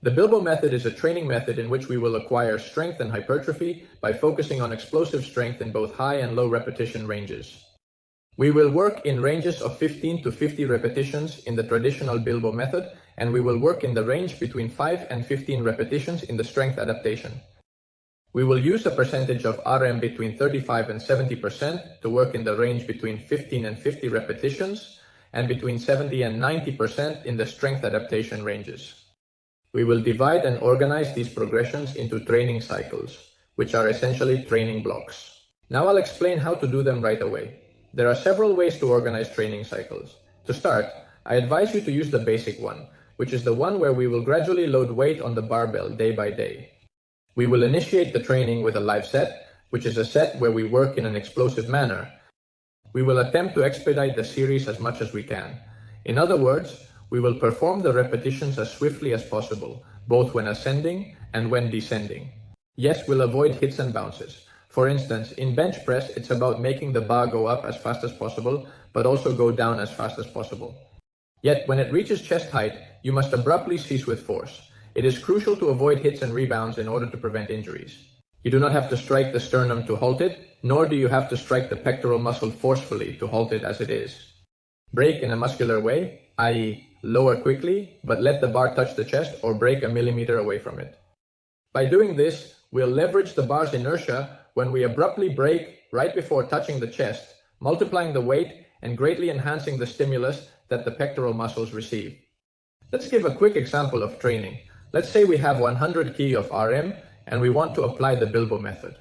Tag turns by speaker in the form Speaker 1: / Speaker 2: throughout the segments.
Speaker 1: The Bilbo method is a training method in which we will acquire strength and hypertrophy by focusing on explosive strength in both high and low repetition ranges. We will work in ranges of 15 to 50 repetitions in the traditional Bilbo method, and we will work in the range between 5 and 15 repetitions in the strength adaptation. We will use a percentage of RM between 35 and 70% to work in the range between 15 and 50 repetitions, and between 70 and 90% in the strength adaptation ranges. We will divide and organize these progressions into training cycles, which are essentially training blocks. Now I'll explain how to do them right away. There are several ways to organize training cycles. To start, I advise you to use the basic one, which is the one where we will gradually load weight on the barbell day by day. We will initiate the training with a live set, which is a set where we work in an explosive manner. We will attempt to expedite the series as much as we can. In other words, we will perform the repetitions as swiftly as possible, both when ascending and when descending. Yes, we'll avoid hits and bounces. For instance, in bench press, it's about making the bar go up as fast as possible, but also go down as fast as possible. Yet, when it reaches chest height, you must abruptly cease with force. It is crucial to avoid hits and rebounds in order to prevent injuries. You do not have to strike the sternum to halt it, nor do you have to strike the pectoral muscle forcefully to halt it as it is. Break in a muscular way, i.e., lower quickly, but let the bar touch the chest or break a millimeter away from it. By doing this, we'll leverage the bar's inertia when we abruptly break right before touching the chest, multiplying the weight and greatly enhancing the stimulus that the pectoral muscles receive. Let's give a quick example of training. Let's say we have 100 kg of RM and we want to apply the Bilbo method.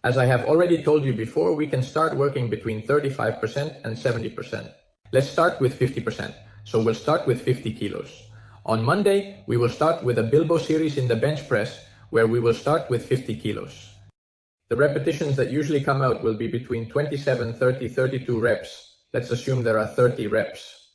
Speaker 1: As I have already told you before, we can start working between 35% and 70%. Let's start with 50%. So we'll start with 50 kilos. On Monday, we will start with a Bilbo series in the bench press where we will start with 50 kilos. The repetitions that usually come out will be between 27, 30, 32 reps. Let's assume there are 30 reps.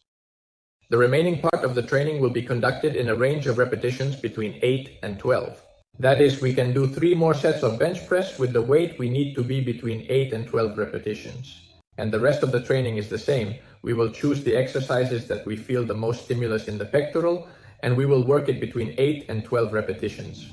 Speaker 1: The remaining part of the training will be conducted in a range of repetitions between 8 and 12. That is, we can do 3 more sets of bench press with the weight we need to be between 8 and 12 repetitions. And the rest of the training is the same. We will choose the exercises that we feel the most stimulus in the pectoral, and we will work it between 8 and 12 repetitions.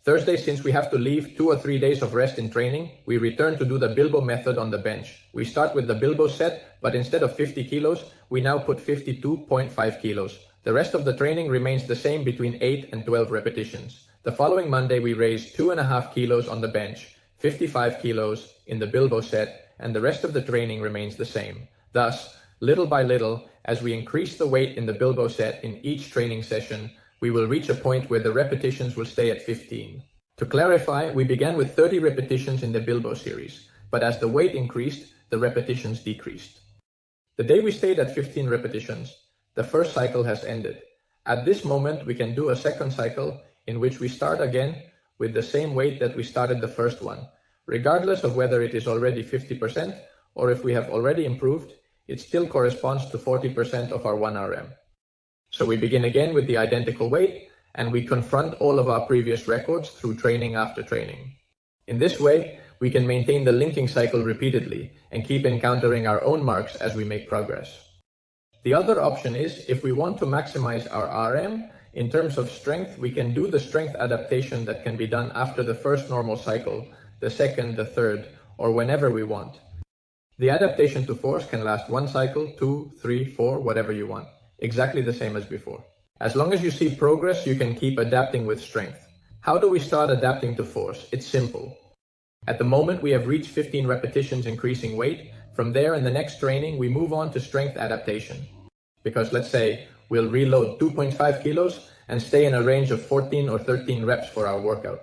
Speaker 1: Thursday, since we have to leave 2 or 3 days of rest in training, we return to do the Bilbo method on the bench. We start with the Bilbo set, but instead of 50 kilos, we now put 52.5 kilos. The rest of the training remains the same between 8 and 12 repetitions. The following Monday, we raise 2.5 kilos on the bench, 55 kilos in the Bilbo set, and the rest of the training remains the same. Thus, little by little, as we increase the weight in the Bilbo set in each training session, we will reach a point where the repetitions will stay at 15. To clarify, we began with 30 repetitions in the Bilbo series, but as the weight increased, the repetitions decreased. The day we stayed at 15 repetitions, the first cycle has ended. At this moment, we can do a second cycle in which we start again with the same weight that we started the first one. Regardless of whether it is already 50% or if we have already improved, it still corresponds to 40% of our 1 RM. So we begin again with the identical weight, and we confront all of our previous records through training after training. In this way, we can maintain the linking cycle repeatedly and keep encountering our own marks as we make progress. The other option is, if we want to maximize our RM, in terms of strength, we can do the strength adaptation that can be done after the first normal cycle, the second, the third, or whenever we want. The adaptation to force can last 1 cycle, 2, 3, 4, whatever you want. Exactly the same as before. As long as you see progress, you can keep adapting with strength. How do we start adapting to force? It's simple. At the moment, we have reached 15 repetitions increasing weight. From there, in the next training, we move on to strength adaptation. Because let's say we'll reload 2.5 kilos and stay in a range of 14 or 13 reps for our workout.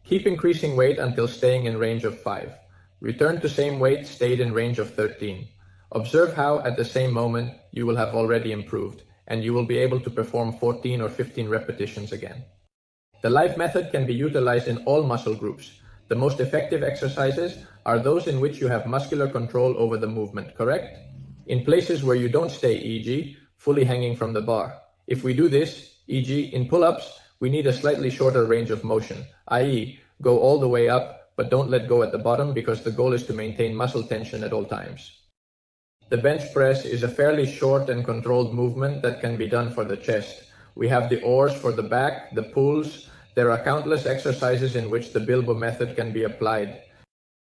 Speaker 1: Keep increasing weight until staying in range of 5. Return to same weight, stayed in range of 13. Observe how, at the same moment, you will have already improved, and you will be able to perform 14 or 15 repetitions again. The live method can be utilized in all muscle groups. The most effective exercises are those in which you have muscular control over the movement, correct? In places where you don't stay, e.g., fully hanging from the bar. If we do this, e.g., in pull-ups, we need a slightly shorter range of motion, i.e., go all the way up, but don't let go at the bottom because the goal is to maintain muscle tension at all times. The bench press is a fairly short and controlled movement that can be done for the chest, We have the oars for the back, the pulls. There are countless exercises in which the Bilbo method can be applied.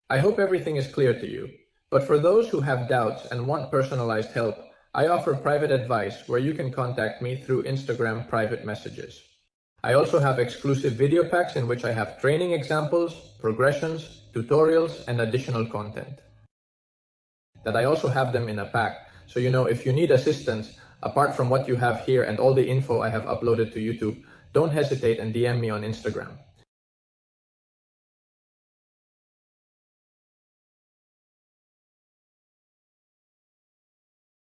Speaker 1: I hope everything is clear to you. But for those who have doubts and want personalized help, I offer private advice where you can contact me through Instagram private messages. I also have exclusive video packs in which I have training examples, progressions, tutorials, and additional content. That I also have them in a pack, so if you need assistance, apart from what you have here and all the info I have uploaded to YouTube, don't hesitate and DM me on Instagram.